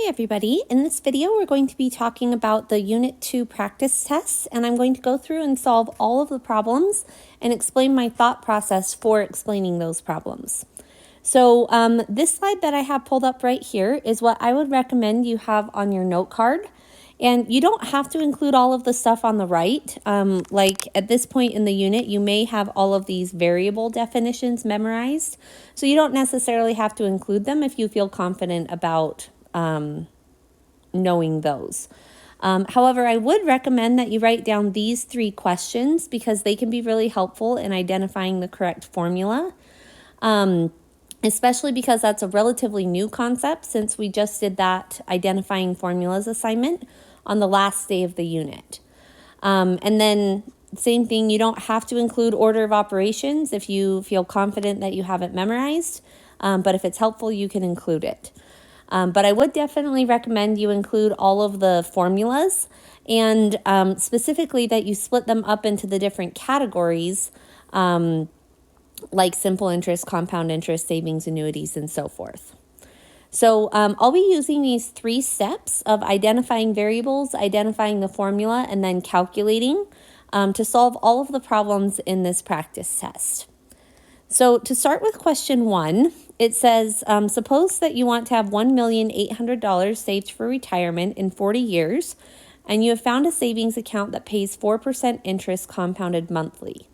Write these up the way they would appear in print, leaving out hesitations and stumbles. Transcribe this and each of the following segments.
Hi everybody, in this video we're going to be talking about the Unit 2 practice tests, and I'm going to go through and solve all of the problems and explain my thought process for explaining those problems. So this slide that I have pulled up right here is what I would recommend you have on your note card. And you don't have to include all of the stuff on the right. Like at this point in the unit, you may have all of these variable definitions memorized. So you don't necessarily have to include them if you feel confident about knowing those. However, I would recommend that you write down these 3 questions because they can be really helpful in identifying the correct formula. Especially because that's a relatively new concept since we just did that identifying formulas assignment on the last day of the unit. And then same thing, you don't have to include order of operations if you feel confident that you have it memorized, but if it's helpful, you can include it. But I would definitely recommend you include all of the formulas and specifically that you split them up into the different categories like simple interest, compound interest, savings, annuities, and so forth. So I'll be using these 3 steps of identifying variables, identifying the formula, and then calculating to solve all of the problems in this practice test. So to start with question 1, it says, suppose that you want to have $1,800,000 saved for retirement in 40 years, and you have found a savings account that pays 4% interest compounded monthly.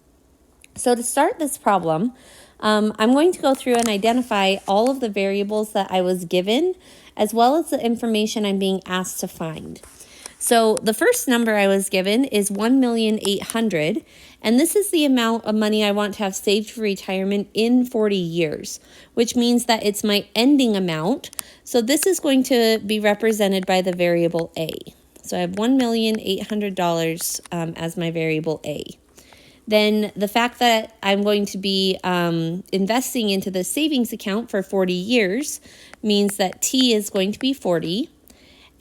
So to start this problem, I'm going to go through and identify all of the variables that I was given, as well as the information I'm being asked to find. So the first number I was given is $1,800,000, and this is the amount of money I want to have saved for retirement in 40 years, which means that it's my ending amount. So this is going to be represented by the variable A. So I have $1,800,000 as my variable A. Then the fact that I'm going to be investing into the savings account for 40 years means that T is going to be 40,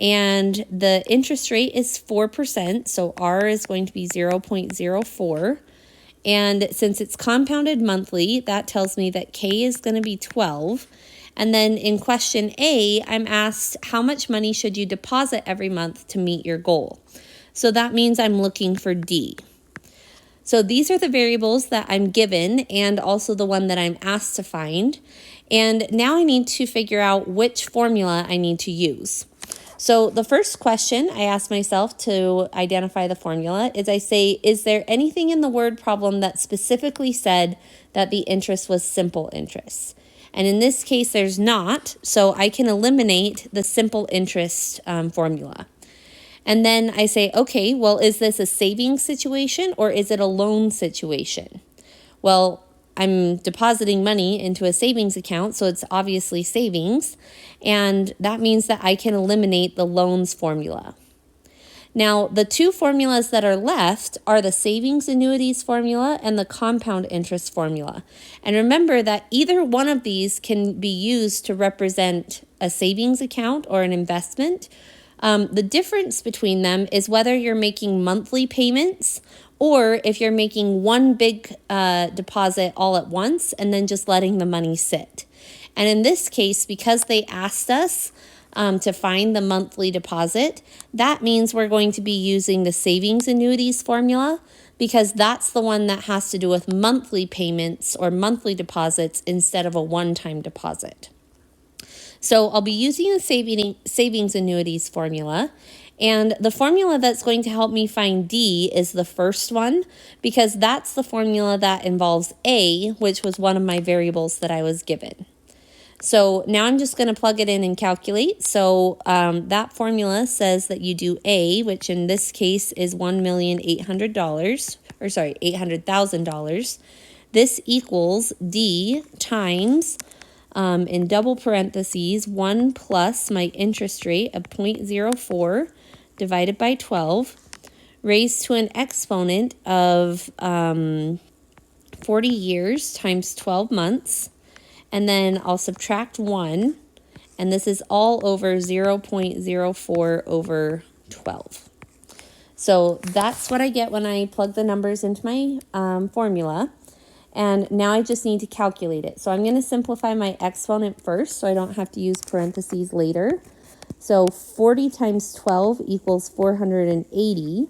and the interest rate is 4%, so R is going to be 0.04. And since it's compounded monthly, that tells me that K is going to be 12. And then in question A, I'm asked how much money should you deposit every month to meet your goal? So that means I'm looking for D. So these are the variables that I'm given and also the one that I'm asked to find. And now I need to figure out which formula I need to use. So the first question I ask myself to identify the formula is I say, is there anything in the word problem that specifically said that the interest was simple interest? And in this case, there's not, so I can eliminate the simple interest formula. And then I say, okay, well, is this a savings situation or is it a loan situation? Well, I'm depositing money into a savings account, so it's obviously savings. And that means that I can eliminate the loans formula. Now, the 2 formulas that are left are the savings annuities formula and the compound interest formula. And remember that either one of these can be used to represent a savings account or an investment. The difference between them is whether you're making monthly payments or if you're making one big deposit all at once and then just letting the money sit. And in this case, because they asked us to find the monthly deposit, that means we're going to be using the savings annuities formula because that's the one that has to do with monthly payments or monthly deposits instead of a one-time deposit. So I'll be using the savings annuities formula, and the formula that's going to help me find D is the first one because that's the formula that involves A, which was one of my variables that I was given. So now I'm just going to plug it in and calculate. So that formula says that you do A, which in this case is $800,000. This equals D times in double parentheses, 1 plus my interest rate of 0.04 divided by 12, raised to an exponent of 40 years times 12 months. And then I'll subtract 1, and this is all over 0.04 over 12. So that's what I get when I plug the numbers into my formula. And now I just need to calculate it. So I'm going to simplify my exponent first so I don't have to use parentheses later. So 40 times 12 equals 480.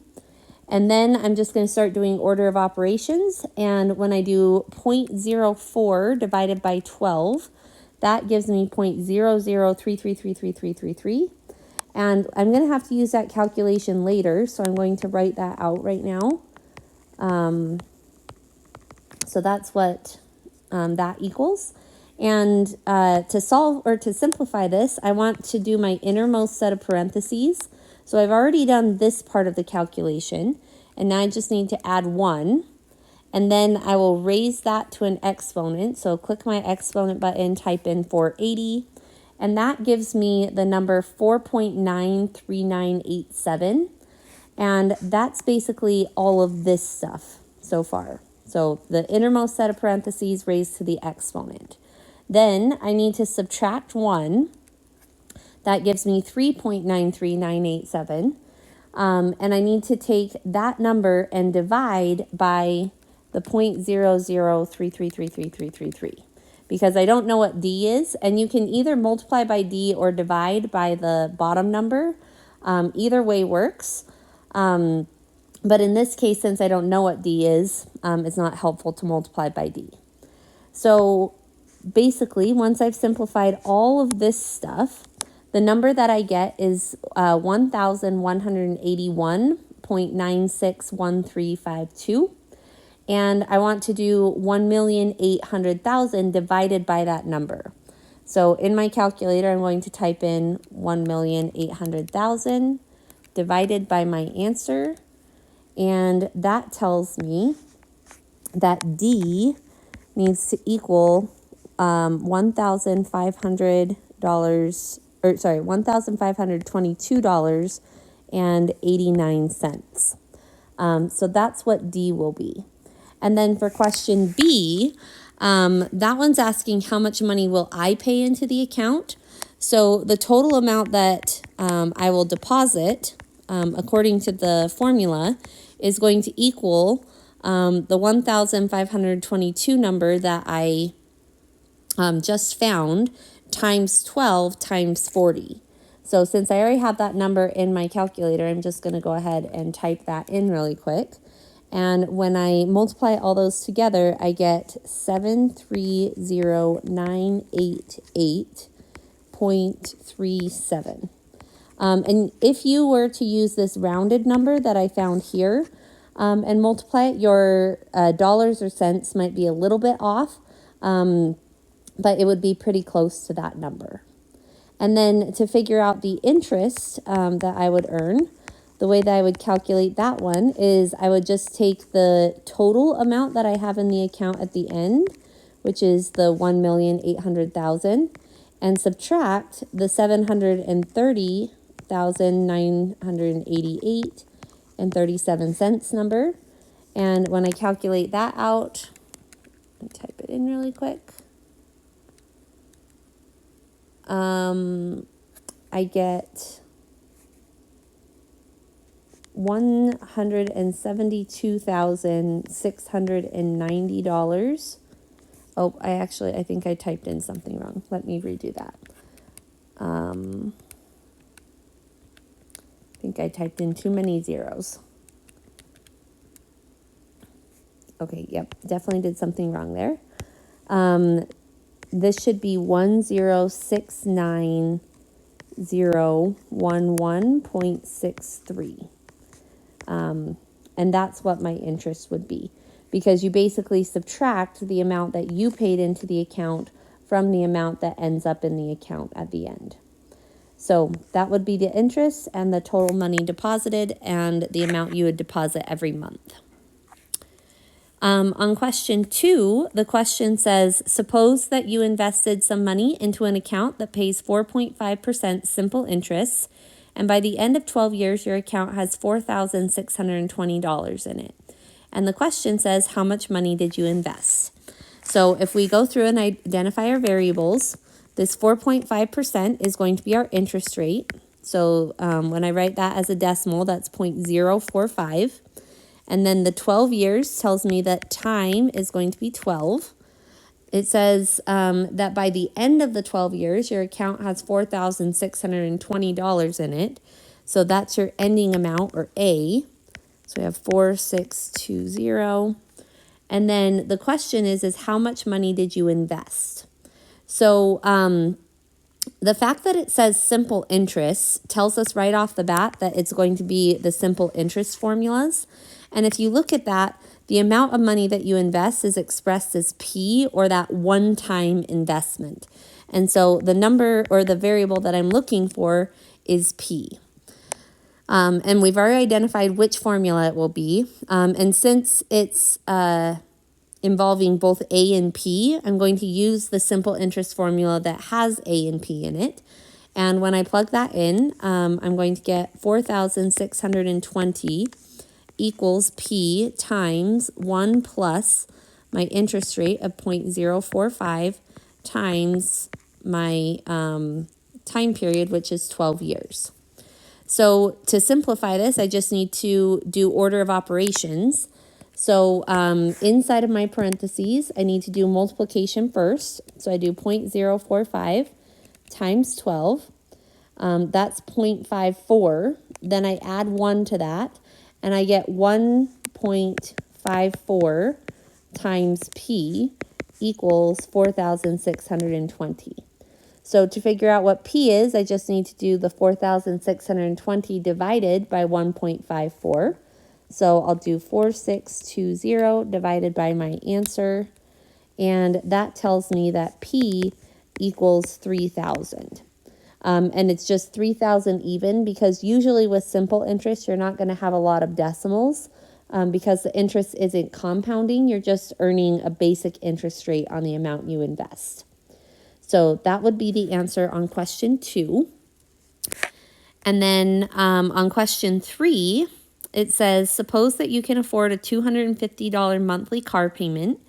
And then I'm just going to start doing order of operations. And when I do 0.04 divided by 12, that gives me 0.00333333. And I'm going to have to use that calculation later, so I'm going to write that out right now. So that's what that equals. And to solve or to simplify this, I want to do my innermost set of parentheses. So I've already done this part of the calculation, and now I just need to add 1. And then I will raise that to an exponent. So click my exponent button, type in 480, and that gives me the number 4.93987. And that's basically all of this stuff so far. So the innermost set of parentheses raised to the exponent. Then I need to subtract 1. That gives me 3.93987. And I need to take that number and divide by the 0.00333333, because I don't know what D is. And you can either multiply by D or divide by the bottom number. Either way works. But in this case, since I don't know what D is, it's not helpful to multiply by D. So basically, once I've simplified all of this stuff, the number that I get is 1,181.961352. And I want to do 1,800,000 divided by that number. So in my calculator, I'm going to type in 1,800,000 divided by my answer. And that tells me that D needs to equal $1,522.89. So that's what D will be. And then for question B, that one's asking how much money will I pay into the account. So the total amount that I will deposit, according to the formula, is going to equal the 1,522 number that I just found times 12 times 40. So since I already have that number in my calculator, I'm just going to go ahead and type that in really quick. And when I multiply all those together, I get 730,988.37. And if you were to use this rounded number that I found here and multiply it, your dollars or cents might be a little bit off, but it would be pretty close to that number. And then to figure out the interest that I would earn, the way that I would calculate that one is I would just take the total amount that I have in the account at the end, which is the 1,800,000, and subtract the 730,988.37 number. And when I calculate that out, I'll type it in really quick. I get $172,690. Oh, I think I typed in something wrong. Let me redo that. I think I typed in too many zeros. Okay, yep, definitely did something wrong there. This should be 1069011.63. And that's what my interest would be, because you basically subtract the amount that you paid into the account from the amount that ends up in the account at the end. So that would be the interest and the total money deposited and the amount you would deposit every month. On question 2, the question says, suppose that you invested some money into an account that pays 4.5% simple interest, and by the end of 12 years, your account has $4,620 in it. And the question says, how much money did you invest? So if we go through and identify our variables, this 4.5% is going to be our interest rate. So when I write that as a decimal, that's 0.045. And then the 12 years tells me that time is going to be 12. it says that by the end of the 12 years, your account has $4,620 in it. So that's your ending amount, or A. So we have 4620. And then the question is how much money did you invest? So the fact that it says simple interest tells us right off the bat that it's going to be the simple interest formulas. And if you look at that, the amount of money that you invest is expressed as P, or that one-time investment. And so the number or the variable that I'm looking for is P. And we've already identified which formula it will be. And since it's involving both A and P, I'm going to use the simple interest formula that has A and P in it. And when I plug that in, I'm going to get 4,620 equals P times 1 plus my interest rate of 0.045 times my time period, which is 12 years. So to simplify this, I just need to do order of operations. So inside of my parentheses, I need to do multiplication first. So I do 0.045 times 12. That's 0.54. Then I add 1 to that, and I get 1.54 times P equals 4,620. So to figure out what P is, I just need to do the 4,620 divided by 1.54. So I'll do 4620 divided by my answer, and that tells me that P equals 3,000. And it's just 3,000 even, because usually with simple interest, you're not going to have a lot of decimals because the interest isn't compounding. You're just earning a basic interest rate on the amount you invest. So that would be the answer on question 2. And then on question 3, it says, suppose that you can afford a $250 monthly car payment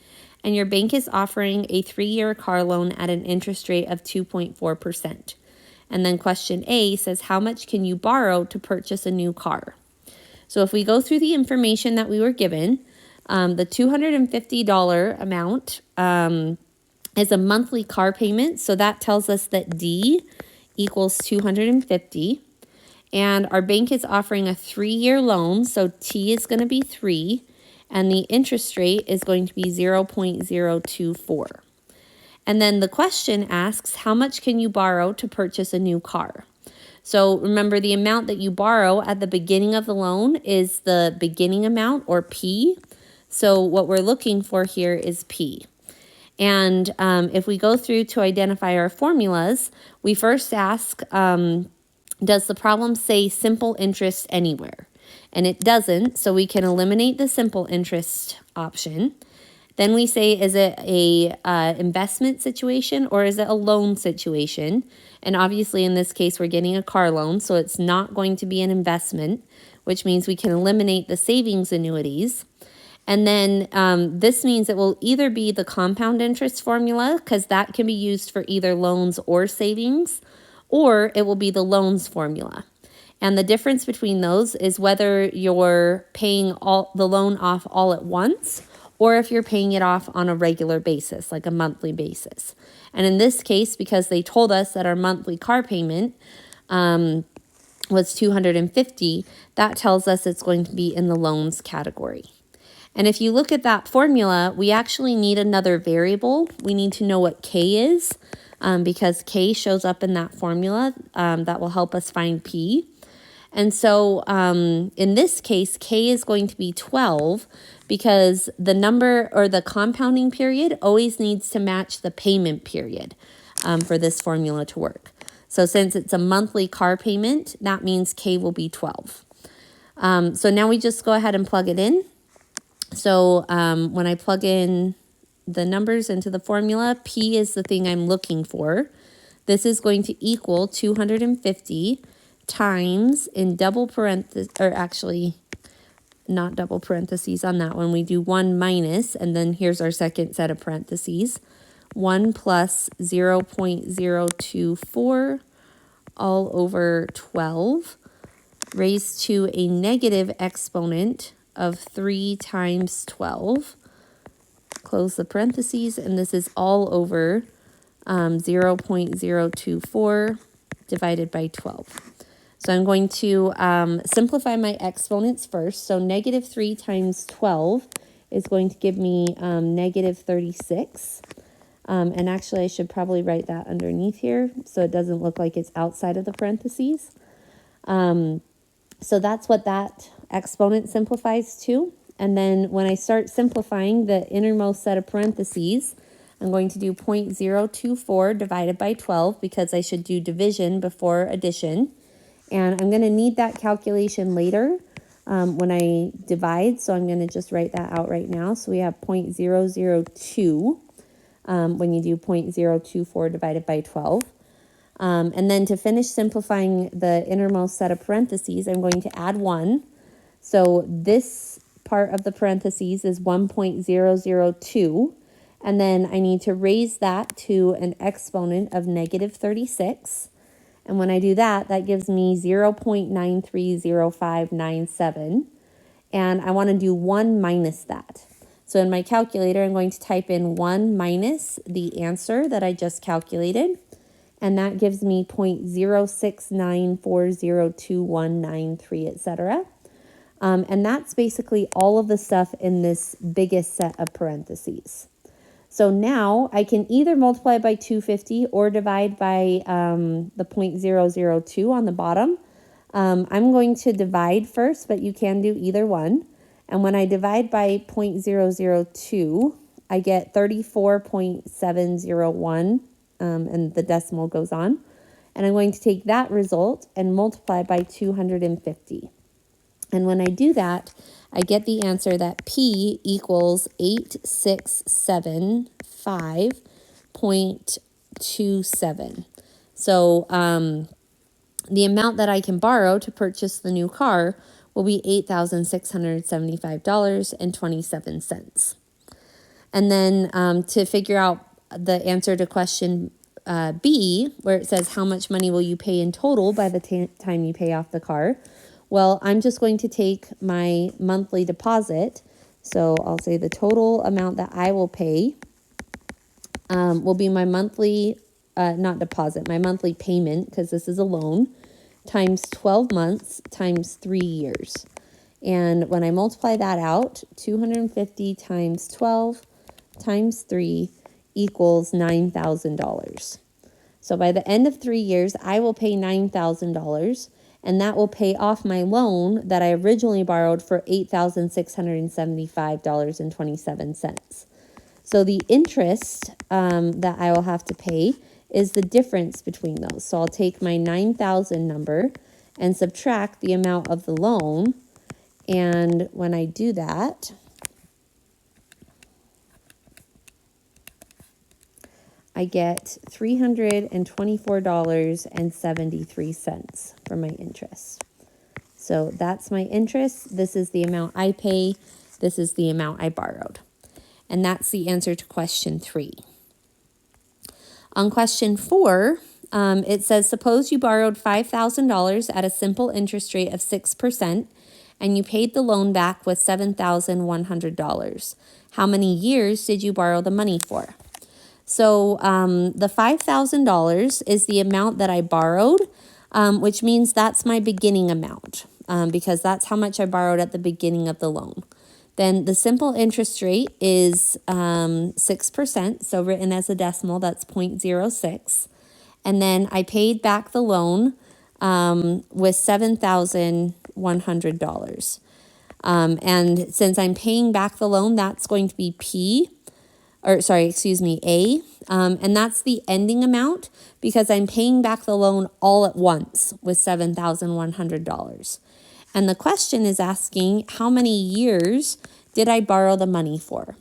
and your bank is offering a 3-year car loan at an interest rate of 2.4%. And then question A says, how much can you borrow to purchase a new car? So if we go through the information that we were given, the $250 amount is a monthly car payment. So that tells us that D equals 250. And our bank is offering a 3-year loan, so T is going to be 3, and the interest rate is going to be 0.024. And then the question asks, how much can you borrow to purchase a new car? So remember, the amount that you borrow at the beginning of the loan is the beginning amount, or P. So what we're looking for here is P. And if we go through to identify our formulas, we first ask, does the problem say simple interest anywhere? And it doesn't, so we can eliminate the simple interest option. Then we say, is it a investment situation or is it a loan situation? And obviously in this case, we're getting a car loan, so it's not going to be an investment, which means we can eliminate the savings annuities. And then this means it will either be the compound interest formula, because that can be used for either loans or savings, or it will be the loans formula. And the difference between those is whether you're paying the loan off all at once, or if you're paying it off on a regular basis, like a monthly basis. And in this case, because they told us that our monthly car payment was $250, that tells us it's going to be in the loans category. And if you look at that formula, we actually need another variable. We need to know what K is, because K shows up in that formula that will help us find P. And so in this case, K is going to be 12, because the number or the compounding period always needs to match the payment period for this formula to work. So since it's a monthly car payment, that means K will be 12. So now we just go ahead and plug it in. So when I plug in the numbers into the formula, P is the thing I'm looking for. This is going to equal 250 times, in double parentheses, or actually not double parentheses on that one. We do 1 minus, and then here's our second set of parentheses. 1 plus 0.024 all over 12 raised to a negative exponent of 3 times 12 close the parentheses, and this is all over 0.024 divided by 12. So I'm going to simplify my exponents first. So negative 3 times 12 is going to give me negative 36. And actually, I should probably write that underneath here so it doesn't look like it's outside of the parentheses. So that's what that exponent simplifies to. And then when I start simplifying the innermost set of parentheses, I'm going to do 0.024 divided by 12 because I should do division before addition. And I'm going to need that calculation later when I divide. So I'm going to just write that out right now. So we have 0.002 when you do 0.024 divided by 12. And then to finish simplifying the innermost set of parentheses, I'm going to add 1. So this part of the parentheses is 1.002. And then I need to raise that to an exponent of negative 36. And when I do that, that gives me 0.930597. And I want to do 1 minus that. So in my calculator, I'm going to type in 1 minus the answer that I just calculated. And that gives me 0.069402193, etc. And that's basically all of the stuff in this biggest set of parentheses. So now I can either multiply by 250 or divide by the 0.002 on the bottom. I'm going to divide first, but you can do either one. And when I divide by 0.002, I get 34.701, and the decimal goes on. And I'm going to take that result and multiply by 250. And when I do that, I get the answer that P equals 8675.27. So the amount that I can borrow to purchase the new car will be $8,675.27. And then to figure out the answer to question B, where it says how much money will you pay in total by the time you pay off the car, well, I'm just going to take my monthly deposit. So I'll say the total amount that I will pay will be my monthly, not deposit, my monthly payment, because this is a loan, times 12 months times 3 years. And when I multiply that out, 250 times 12 times 3 equals $9,000. So by the end of 3 years, I will pay $9,000. And that will pay off my loan that I originally borrowed for $8,675.27. So the interest that I will have to pay is the difference between those. So I'll take my 9,000 number and subtract the amount of the loan. And when I do that, I get $324.73 for my interest. So that's my interest. This is the amount I pay. This is the amount I borrowed. And that's the answer to question 3. On question 4, it says, suppose you borrowed $5,000 at a simple interest rate of 6%, and you paid the loan back with $7,100. How many years did you borrow the money for? So the $5,000 is the amount that I borrowed, which means that's my beginning amount, because that's how much I borrowed at the beginning of the loan. Then the simple interest rate is 6%, so written as a decimal, that's 0.06. And then I paid back the loan with $7,100. And since I'm paying back the loan, that's going to be A. And that's the ending amount because I'm paying back the loan all at once with $7,100. And the question is asking, how many years did I borrow the money for?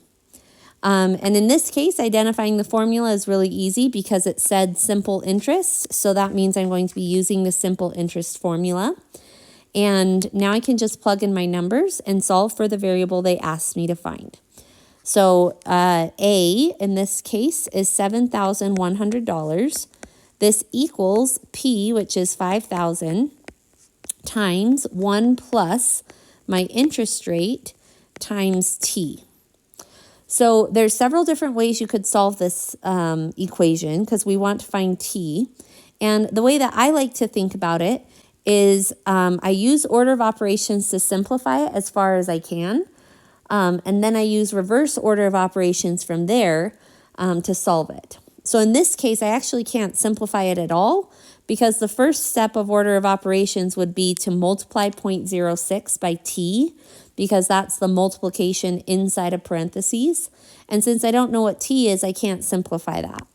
And in this case, identifying the formula is really easy because it said simple interest. So that means I'm going to be using the simple interest formula. And now I can just plug in my numbers and solve for the variable they asked me to find. So A, in this case, is $7,100. This equals P, which is 5,000, times 1 plus my interest rate times T. So there's several different ways you could solve this equation because we want to find t. And the way that I like to think about it is I use order of operations to simplify it as far as I can. And then I use reverse order of operations from there to solve it. So in this case, I actually can't simplify it at all because the first step of order of operations would be to multiply 0.06 by t, because that's the multiplication inside of parentheses. And since I don't know what t is, I can't simplify that.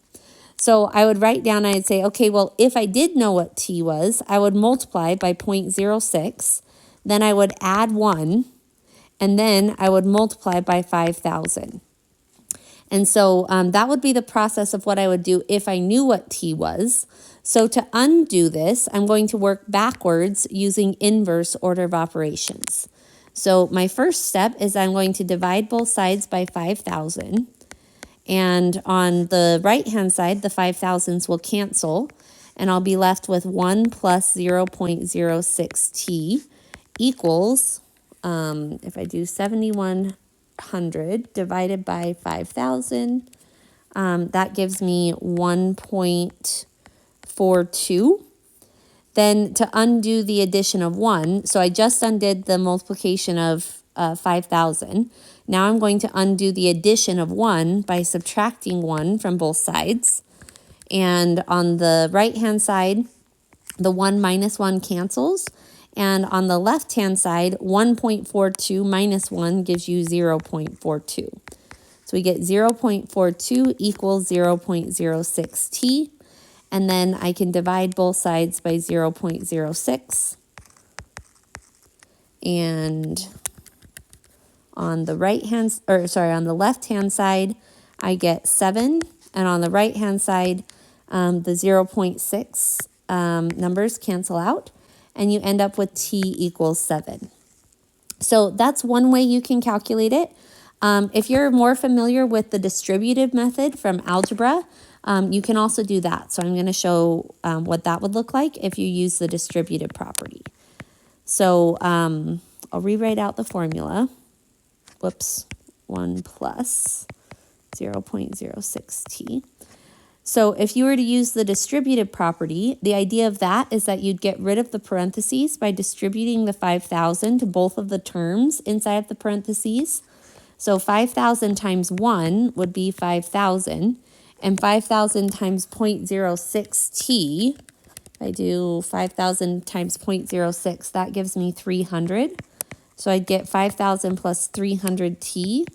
So I would write down, I'd say, okay, well, if I did know what t was, I would multiply by 0.06, then I would add 1, and then I would multiply by 5,000. And so that would be the process of what I would do if I knew what t was. So to undo this, I'm going to work backwards using inverse order of operations. So my first step is I'm going to divide both sides by 5,000. And on the right-hand side, the 5,000s will cancel. And I'll be left with 1 plus 0.06t equals, if I do 7,100 divided by 5,000, that gives me 1.42. Then to undo the addition of 1, so I just undid the multiplication of 5,000. Now I'm going to undo the addition of 1 by subtracting 1 from both sides. And on the right-hand side, the 1 minus 1 cancels. And on the left-hand side, 1.42 minus 1 gives you 0.42. So we get 0.42 equals 0.06t. And then I can divide both sides by 0.06. And on the on the left-hand side, I get 7. And on the right-hand side, the 0.6 numbers cancel out. And you end up with t equals 7. So that's one way you can calculate it. If you're more familiar with the distributive method from algebra, you can also do that. So I'm going to show what that would look like if you use the distributive property. So I'll rewrite out the formula. Whoops, 1 plus 0.06t. So if you were to use the distributive property, the idea of that is that you'd get rid of the parentheses by distributing the 5,000 to both of the terms inside of the parentheses. So 5,000 times 1 would be 5,000, and 5,000 times 0.06t, if I do 5,000 times 0.06, that gives me 300. So I'd get 5,000 plus 300t,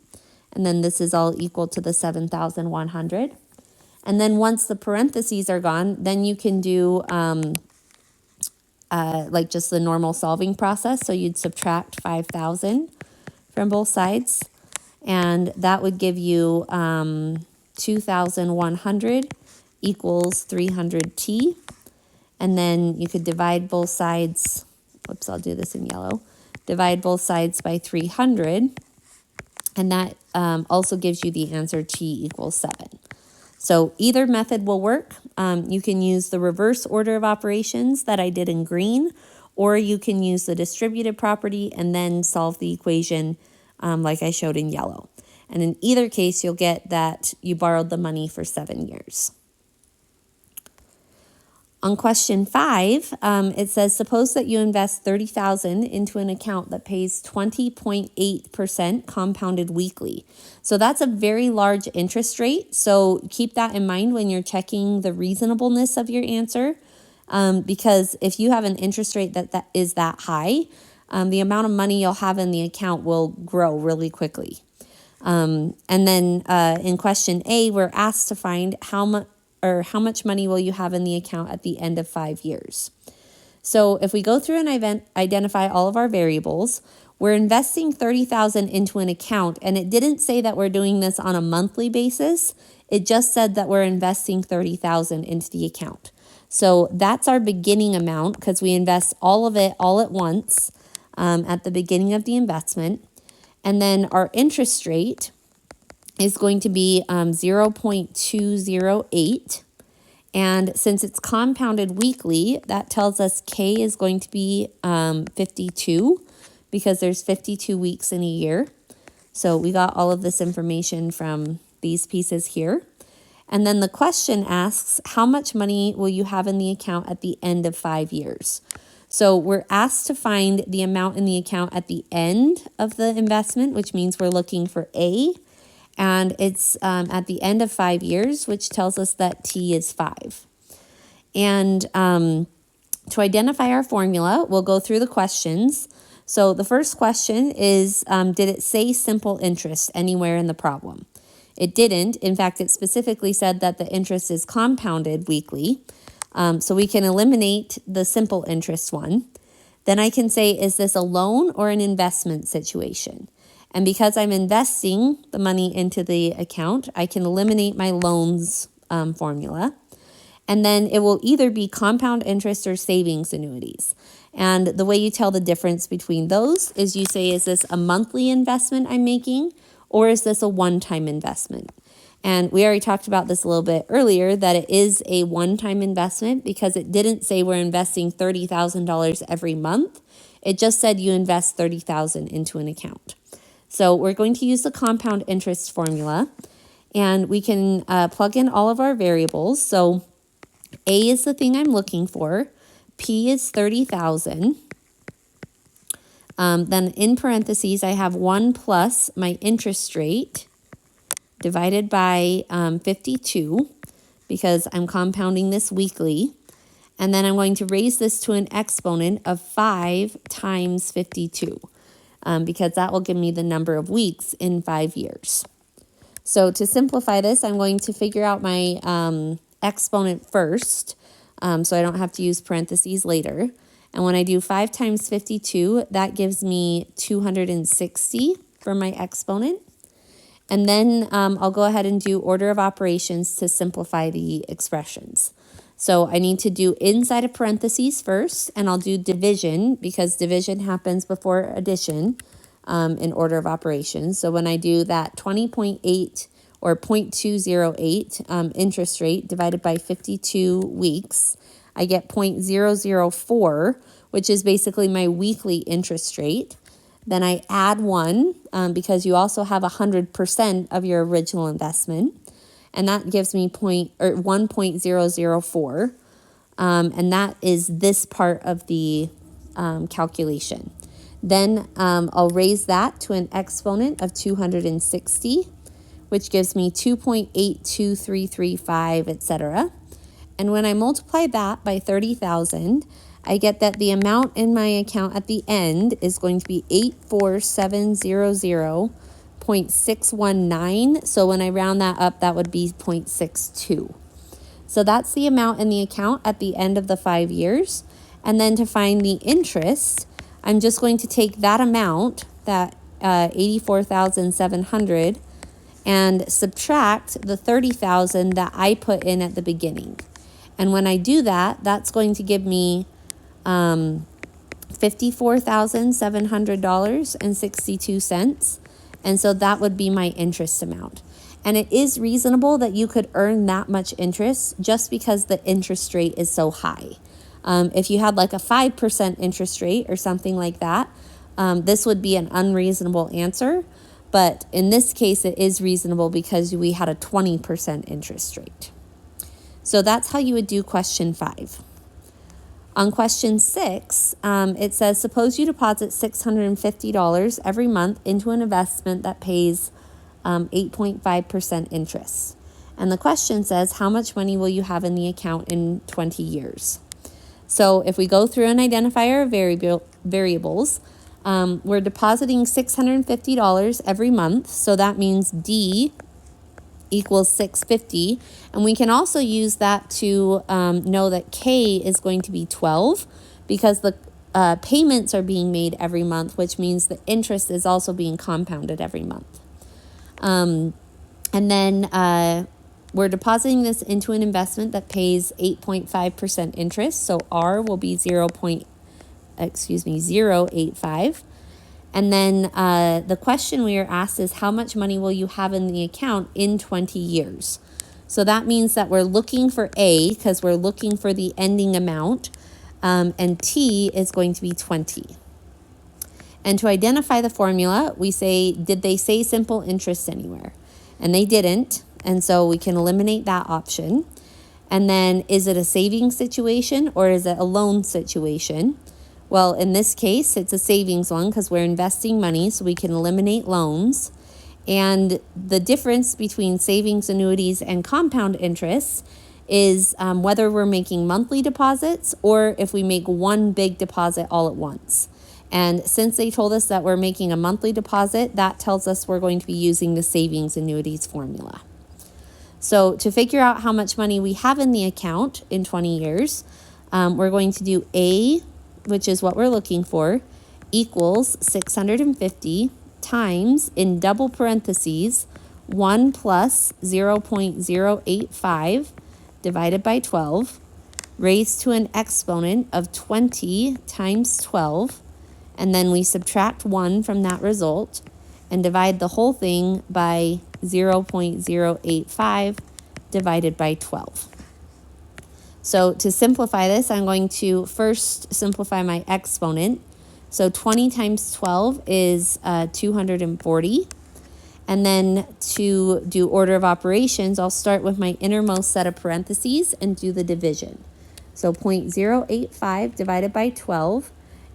and then this is all equal to the 7,100. And then once the parentheses are gone, then you can do like just the normal solving process. So you'd subtract 5,000 from both sides, and that would give you 2,100 equals 300t. And then you could divide both sides, whoops, I'll do this in yellow, divide both sides by 300, and that also gives you the answer t equals 7. So either method will work. You can use the reverse order of operations that I did in green, or you can use the distributive property and then solve the equation like I showed in yellow. And in either case, you'll get that you borrowed the money for 7 years. On question 5, it says, suppose that you invest $30,000 into an account that pays 20.8% compounded weekly. So that's a very large interest rate. So keep that in mind when you're checking the reasonableness of your answer, because if you have an interest rate that is that high, the amount of money you'll have in the account will grow really quickly. And then in question A, we're asked to find how much money will you have in the account at the end of 5 years. So if we go through and identify all of our variables, we're investing $30,000 into an account, and it didn't say that we're doing this on a monthly basis. It just said that we're investing $30,000 into the account. So that's our beginning amount because we invest all of it all at once at the beginning of the investment. And then our interest rate is going to be 0.208. And since it's compounded weekly, that tells us K is going to be 52 because there's 52 weeks in a year. So we got all of this information from these pieces here. And then the question asks, how much money will you have in the account at the end of 5 years? So we're asked to find the amount in the account at the end of the investment, which means we're looking for A. And it's at the end of 5 years, which tells us that T is 5. And to identify our formula, we'll go through the questions. So the first question is, did it say simple interest anywhere in the problem? It didn't. In fact, it specifically said that the interest is compounded weekly. So we can eliminate the simple interest one. Then I can say, is this a loan or an investment situation? And because I'm investing the money into the account, I can eliminate my loans formula. And then it will either be compound interest or savings annuities. And the way you tell the difference between those is you say, is this a monthly investment I'm making, or is this a one-time investment? And we already talked about this a little bit earlier, that it is a one-time investment because it didn't say we're investing $30,000 every month. It just said you invest $30,000 into an account. So we're going to use the compound interest formula, and we can plug in all of our variables. So A is the thing I'm looking for. P is 30,000. Then in parentheses, I have 1 plus my interest rate divided by 52 because I'm compounding this weekly. And then I'm going to raise this to an exponent of 5 times 52 because that will give me the number of weeks in 5 years. So to simplify this, I'm going to figure out my exponent first so I don't have to use parentheses later. And when I do 5 times 52, that gives me 260 for my exponent. And then I'll go ahead and do order of operations to simplify the expressions. So I need to do inside of parentheses first, and I'll do division because division happens before addition in order of operations. So when I do that 20.8 or 0.208 interest rate divided by 52 weeks, I get 0.004, which is basically my weekly interest rate. Then I add 1 because you also have 100% of your original investment, and that gives me 1.004, and that is this part of the calculation. Then I'll raise that to an exponent of 260, which gives me 2.82335, etc. And when I multiply that by 30,000, I get that the amount in my account at the end is going to be 84700.619. So when I round that up, that would be 0.62. So that's the amount in the account at the end of the 5 years. And then to find the interest, I'm just going to take that amount, that 84,700, and subtract the 30,000 that I put in at the beginning. And when I do that, that's going to give me $54,700.62. And so that would be my interest amount. And it is reasonable that you could earn that much interest just because the interest rate is so high. If you had like a 5% interest rate or something like that, this would be an unreasonable answer. But in this case, it is reasonable because we had a 20% interest rate. So that's how you would do question 5. On question 6, it says, suppose you deposit $650 every month into an investment that pays 8.5% interest. And the question says, how much money will you have in the account in 20 years? So if we go through and identify our variables, we're depositing $650 every month. So that means D equals 650. And we can also use that to know that K is going to be 12 because the payments are being made every month, which means the interest is also being compounded every month. And then we're depositing this into an investment that pays 8.5% interest. So R will be 0.85. And then the question we are asked is, how much money will you have in the account in 20 years? So that means that we're looking for A because we're looking for the ending amount, and T is going to be 20. And to identify the formula, we say, did they say simple interest anywhere? And they didn't. And so we can eliminate that option. And then, is it a savings situation or is it a loan situation? Well, in this case, it's a savings one because we're investing money, so we can eliminate loans. And the difference between savings annuities and compound interest is whether we're making monthly deposits or if we make one big deposit all at once. And since they told us that we're making a monthly deposit, that tells us we're going to be using the savings annuities formula. So to figure out how much money we have in the account in 20 years, we're going to do A, which is what we're looking for, equals 650 times, in double parentheses, 1 plus 0.085 divided by 12, raised to an exponent of 20 times 12, and then we subtract 1 from that result and divide the whole thing by 0.085 divided by 12. So to simplify this, I'm going to first simplify my exponent. So 20 times 12 is 240. And then to do order of operations, I'll start with my innermost set of parentheses and do the division. So 0.085 divided by 12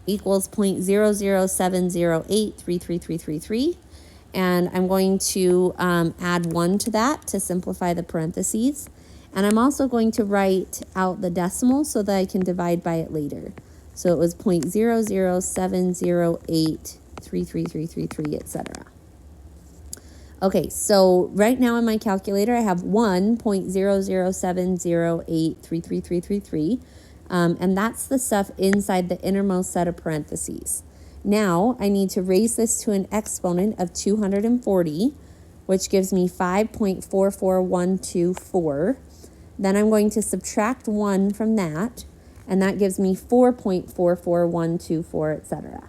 equals 0.007083333. And I'm going to add 1 to that to simplify the parentheses. And I'm also going to write out the decimal so that I can divide by it later. So it was 0.007083333, etc. Okay, so right now in my calculator, I have 1.007083333, and that's the stuff inside the innermost set of parentheses. Now I need to raise this to an exponent of 240, which gives me 5.44124. Then I'm going to subtract 1 from that, and that gives me 4.44124, etc.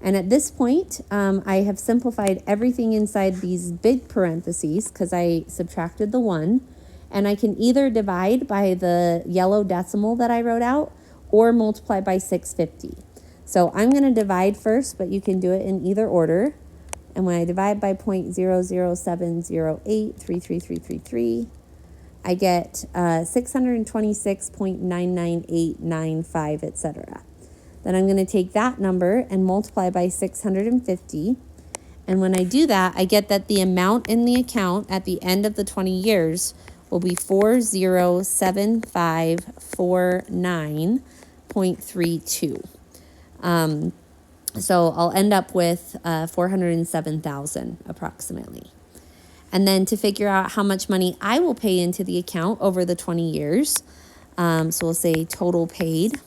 And at this point, I have simplified everything inside these big parentheses because I subtracted the 1. And I can either divide by the yellow decimal that I wrote out or multiply by 650. So I'm going to divide first, but you can do it in either order. And when I divide by 0.007083333, I get 626.99895, etc. Then I'm going to take that number and multiply by 650. And when I do that, I get that the amount in the account at the end of the 20 years will be 407549.32. So I'll end up with 407,000 approximately. And then to figure out how much money I will pay into the account over the 20 years, so we'll say total paid.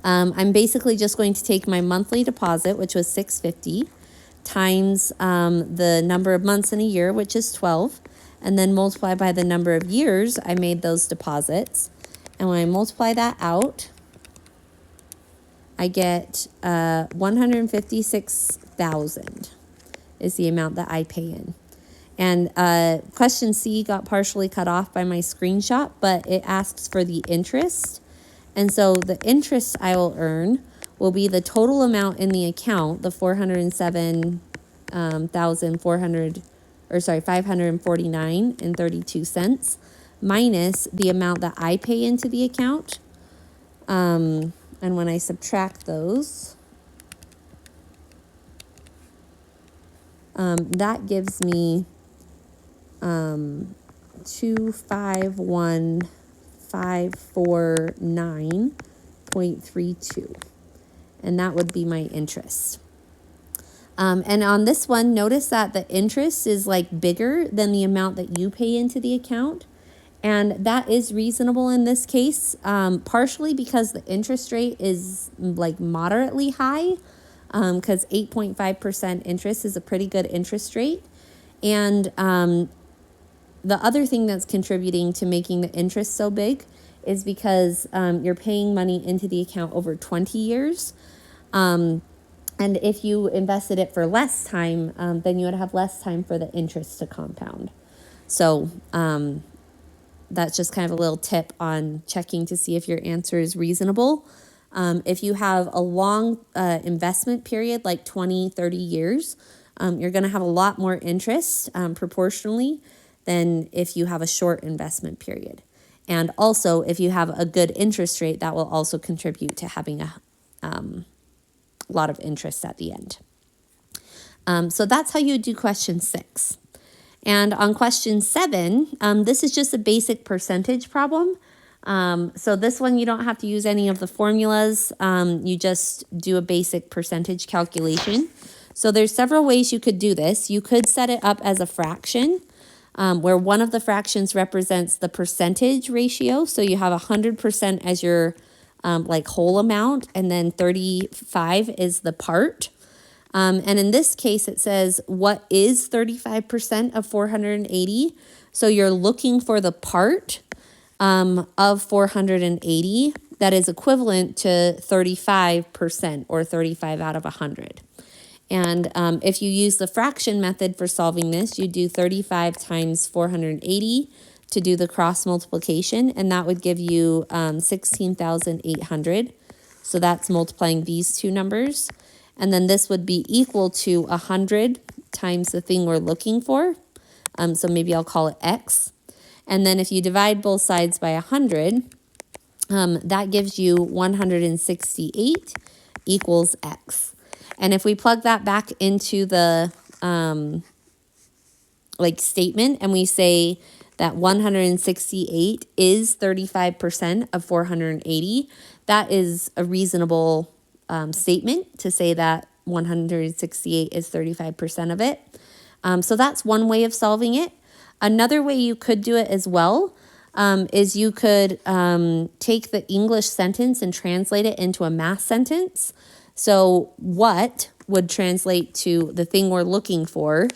I'm basically just going to take my monthly deposit, which was $650, times the number of months in a year, which is 12, and then multiply by the number of years I made those deposits. And when I multiply that out, I get 156,000 is the amount that I pay in. And question C got partially cut off by my screenshot, but it asks for the interest. And so the interest I will earn will be the total amount in the account, the 549.32, minus the amount that I pay into the account. And when I subtract those, that gives me 251,549.32, and that would be my interest. And on this one, notice that the interest is like bigger than the amount that you pay into the account. And that is reasonable in this case, partially because the interest rate is like moderately high, because 8.5% interest is a pretty good interest rate. And the other thing that's contributing to making the interest so big is because you're paying money into the account over 20 years. And if you invested it for less time, then you would have less time for the interest to compound. So that's just kind of a little tip on checking to see if your answer is reasonable. If you have a long investment period, like 20, 30 years, you're going to have a lot more interest proportionally than if you have a short investment period. And also, if you have a good interest rate, that will also contribute to having a lot of interest at the end. So that's how you do question 6. And on question 7, this is just a basic percentage problem. So this one, you don't have to use any of the formulas. You just do a basic percentage calculation. So there's several ways you could do this. You could set it up as a fraction, where one of the fractions represents the percentage ratio. So you have 100% as your like whole amount, and then 35 is the part. And in this case, it says, what is 35% of 480? So you're looking for the part of 480 that is equivalent to 35% or 35 out of 100. And if you use the fraction method for solving this, you do 35 times 480 to do the cross multiplication, and that would give you 16,800. So that's multiplying these two numbers. And then this would be equal to 100 times the thing we're looking for. So maybe I'll call it X. And then if you divide both sides by 100, that gives you 168 equals X. And if we plug that back into the like statement, and we say that 168 is 35% of 480, that is a reasonable statement to say that 168 is 35% of it. So that's one way of solving it. Another way you could do it as well is you could take the English sentence and translate it into a math sentence. So what would translate to the thing we're looking for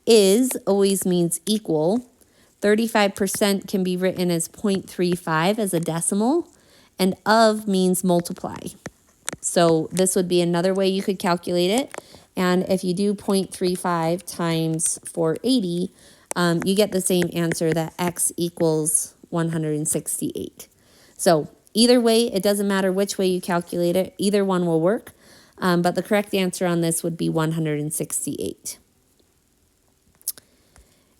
is always means equal. 35% can be written as 0.35 as a decimal, and of means multiply. So this would be another way you could calculate it. And if you do 0.35 times 480, you get the same answer, that X equals 168. So either way, it doesn't matter which way you calculate it. Either one will work. But the correct answer on this would be 168.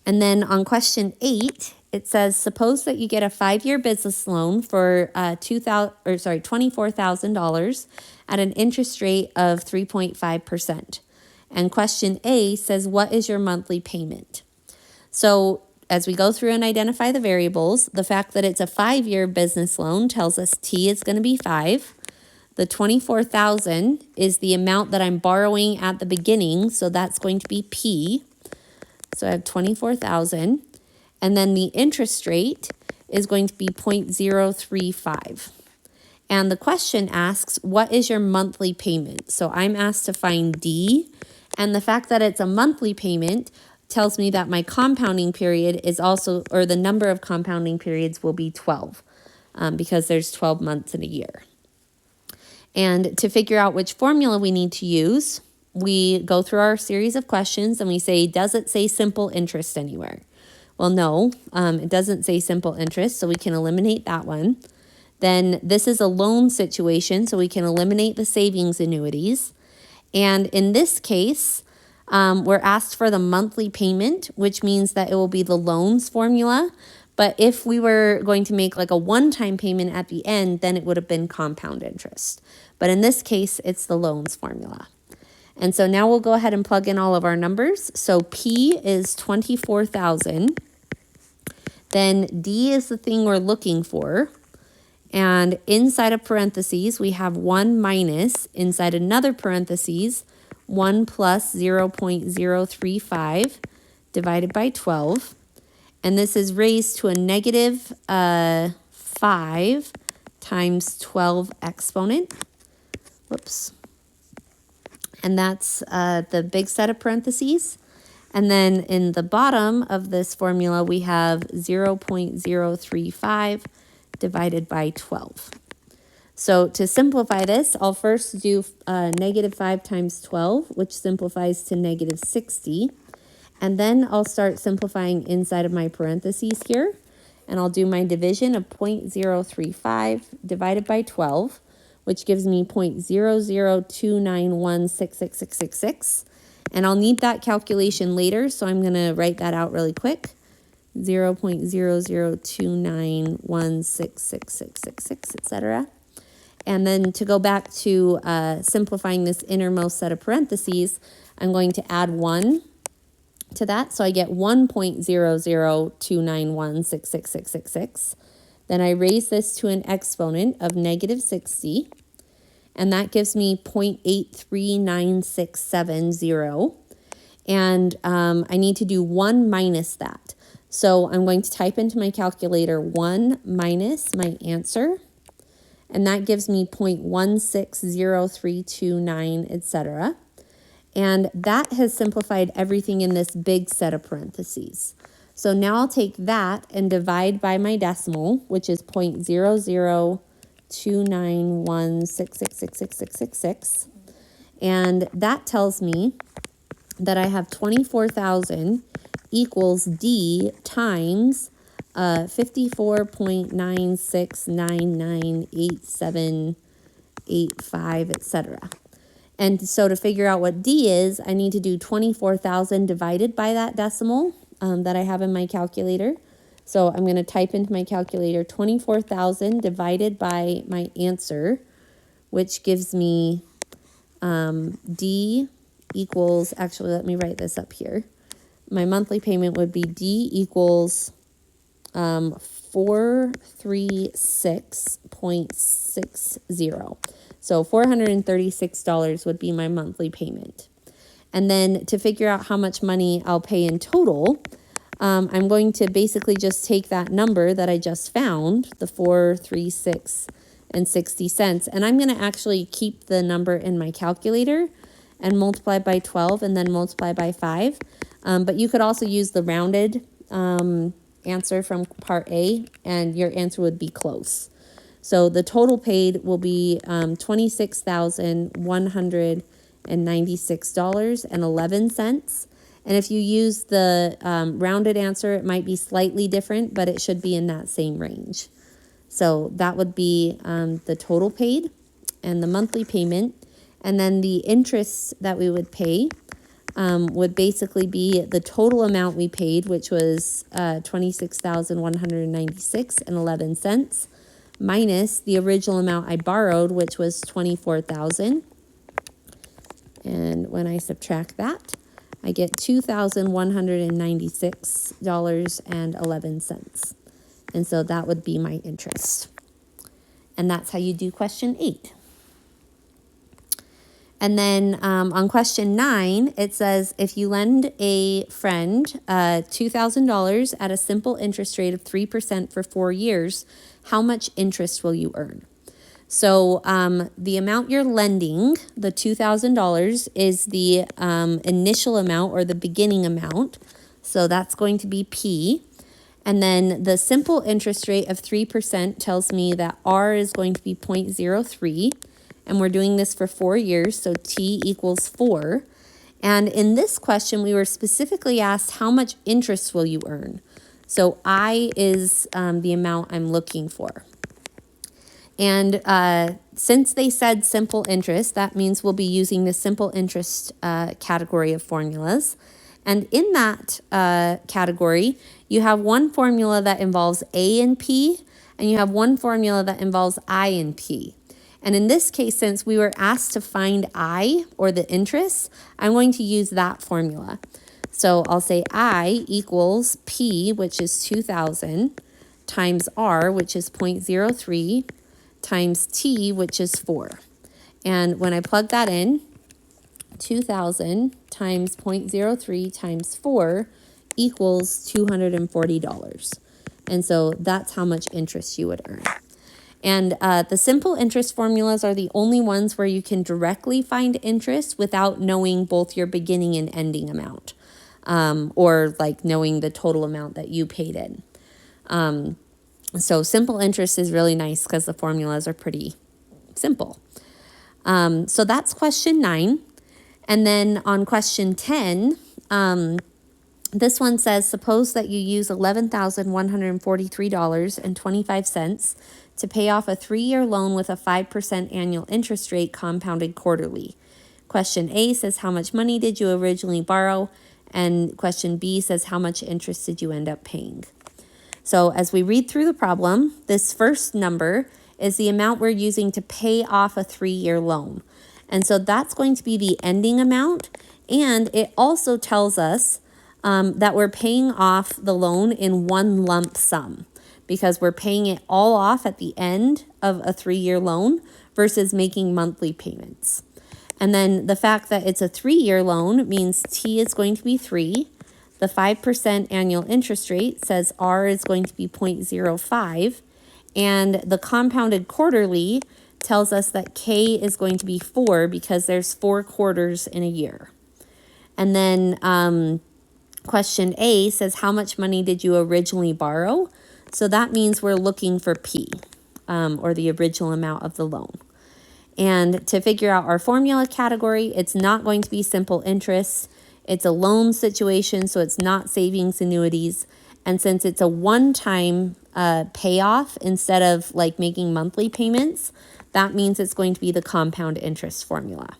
And then on question 8, it says, suppose that you get a 5-year business loan for $24,000 at an interest rate of 3.5%. And question A says, what is your monthly payment? So as we go through and identify the variables, the fact that it's a 5-year business loan tells us T is going to be 5. The $24,000 is the amount that I'm borrowing at the beginning, so that's going to be P. So I have $24,000. And then the interest rate is going to be 0.035. And the question asks, what is your monthly payment? So I'm asked to find D. And the fact that it's a monthly payment tells me that my compounding period is also, or the number of compounding periods will be 12, because there's 12 months in a year. And to figure out which formula we need to use, we go through our series of questions and we say, does it say simple interest anywhere? Well, no, it doesn't say simple interest, so we can eliminate that one. Then this is a loan situation, so we can eliminate the savings annuities. And in this case, we're asked for the monthly payment, which means that it will be the loans formula. But if we were going to make like a one-time payment at the end, then it would have been compound interest. But in this case, it's the loans formula. And so now we'll go ahead and plug in all of our numbers. So P is 24,000. Then D is the thing we're looking for. And inside of parentheses, we have 1 minus, inside another parentheses, 1 plus 0.035 divided by 12. And this is raised to a negative 5 times 12 exponent. Whoops. And that's the big set of parentheses. And then in the bottom of this formula, we have 0.035 divided by 12. So to simplify this, I'll first do negative 5 times 12, which simplifies to negative 60. And then I'll start simplifying inside of my parentheses here. And I'll do my division of 0.035 divided by 12, which gives me 0.00291666666. And I'll need that calculation later, so I'm going to write that out really quick. 0.002916666, etc. And then to go back to simplifying this innermost set of parentheses, I'm going to add 1 to that. So I get 1.002916666. Then I raise this to an exponent of negative 60. And that gives me 0.839670. And I need to do 1 minus that. So I'm going to type into my calculator 1 minus my answer. And that gives me 0.160329, etc. And that has simplified everything in this big set of parentheses. So now I'll take that and divide by my decimal, which is 0.00291666666. And that tells me that I have 24,000 equals D times 54.96998785, etc. And so to figure out what D is, I need to do 24,000 divided by that decimal that I have in my calculator. So I'm going to type into my calculator 24,000 divided by my answer, which gives me D equals, actually, let me write this up here. My monthly payment would be D equals 436.60. So $436 would be my monthly payment. And then to figure out how much money I'll pay in total, I'm going to basically just take that number that I just found, the 436.60, and I'm going to actually keep the number in my calculator and multiply by 12 and then multiply by 5. But you could also use the rounded answer from part A, and your answer would be close. So the total paid will be $26,196.11. And if you use the rounded answer, it might be slightly different, but it should be in that same range. So that would be the total paid and the monthly payment. And then the interest that we would pay would basically be the total amount we paid, which was $26,196.11, minus the original amount I borrowed, which was $24,000. And when I subtract that, I get $2,196.11. And so that would be my interest. And that's how you do question 8. And then on question 9, it says, if you lend a friend $2,000 at a simple interest rate of 3% for 4 years, how much interest will you earn? So the amount you're lending, the $2,000, is the initial amount or the beginning amount. So that's going to be P. And then the simple interest rate of 3% tells me that R is going to be 0.03. And we're doing this for 4 years, so T equals 4. And in this question, we were specifically asked, how much interest will you earn? So I is the amount I'm looking for. And since they said simple interest, that means we'll be using the simple interest category of formulas. And in that category, you have one formula that involves A and P, and you have one formula that involves I and P. And in this case, since we were asked to find I, or the interest, I'm going to use that formula. So I'll say I equals P, which is 2,000, times R, which is 0.03, times T, which is 4. And when I plug that in, 2,000 times 0.03 times 4 equals $240. And so that's how much interest you would earn. And the simple interest formulas are the only ones where you can directly find interest without knowing both your beginning and ending amount, or like knowing the total amount that you paid in. So simple interest is really nice because the formulas are pretty simple. So that's question 9. And then on question 10, This one says, suppose that you use $11,143.25 to pay off a 3-year loan with a 5% annual interest rate compounded quarterly. Question A says, how much money did you originally borrow? And question B says, how much interest did you end up paying? So as we read through the problem, this first number is the amount we're using to pay off a 3-year loan. And so that's going to be the ending amount. And it also tells us that we're paying off the loan in one lump sum because we're paying it all off at the end of a 3-year loan versus making monthly payments. And then the fact that it's a 3-year loan means T is going to be 3. The 5% annual interest rate says R is going to be 0.05. And the compounded quarterly tells us that K is going to be 4 because there's 4 quarters in a year. And then question A says, how much money did you originally borrow? So that means we're looking for P, or the original amount of the loan. And to figure out our formula category, it's not going to be simple interest. It's a loan situation, so it's not savings annuities. And since it's a one-time payoff instead of like making monthly payments, that means it's going to be the compound interest formula.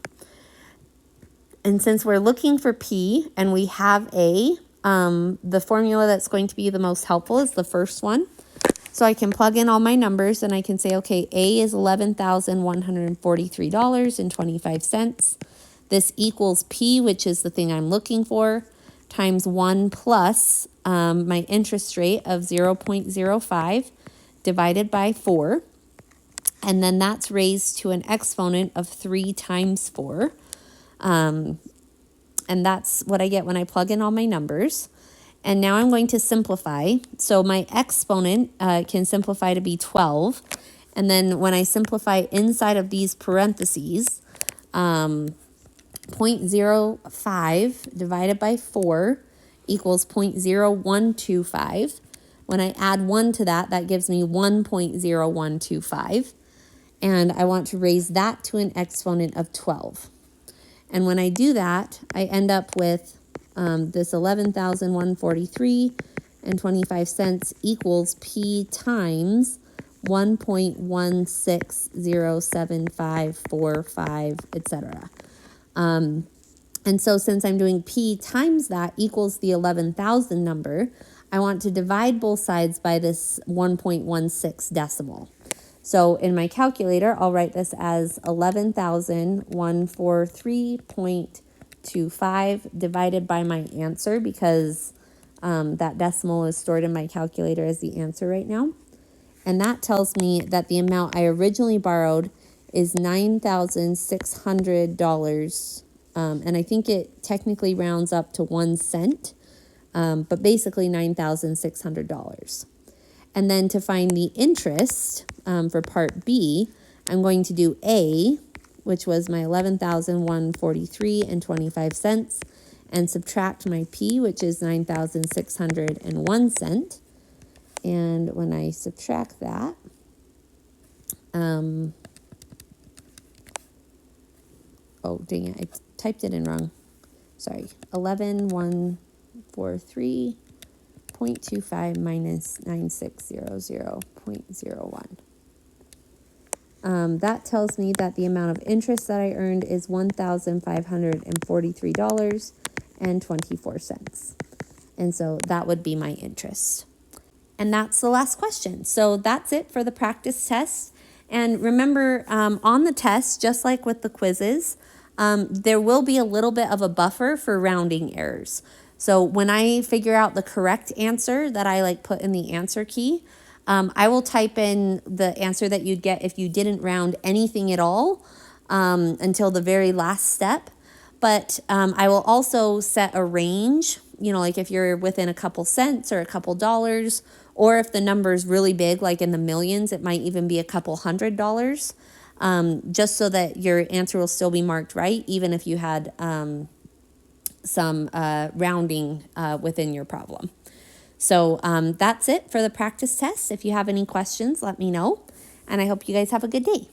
And since we're looking for P and we have A, the formula that's going to be the most helpful is the first one. So I can plug in all my numbers and I can say, okay, A is $11,143.25. This equals P, which is the thing I'm looking for, times 1 plus my interest rate of 0.05 divided by 4. And then that's raised to an exponent of 3 times 4. And that's what I get when I plug in all my numbers. And now I'm going to simplify. So my exponent can simplify to be 12. And then when I simplify inside of these parentheses, 0.05 divided by 4 equals 0.0125. When I add 1 to that, that gives me 1.0125. And I want to raise that to an exponent of 12. And when I do that, I end up with this 11,143.25 equals P times 1.16075545, etc. And so since I'm doing P times that equals the 11,000 number, I want to divide both sides by this 1.16 decimal. So in my calculator, I'll write this as 11,143.25 divided by my answer because that decimal is stored in my calculator as the answer right now. And that tells me that the amount I originally borrowed is $9,600. And I think it technically rounds up to 1 cent, but basically $9,600. And then to find the interest for part B, I'm going to do A, which was my $11,143.25, and subtract my P, which is 9,601 cents. And when I subtract that, oh, dang it, I typed it in wrong. Sorry, 11,143.25 minus 9,600.01. That tells me that the amount of interest that I earned is $1,543.24. And so that would be my interest. And that's the last question. So that's it for the practice test. And remember, on the test, just like with the quizzes, there will be a little bit of a buffer for rounding errors. So when I figure out the correct answer that I put in the answer key, I will type in the answer that you'd get if you didn't round anything at all until the very last step. But I will also set a range, if you're within a couple cents or a couple dollars, or if the number is really big, like in the millions, it might even be a couple $100, just so that your answer will still be marked right, even if you had some rounding within your problem. So that's it for the practice test. If you have any questions, let me know. And I hope you guys have a good day.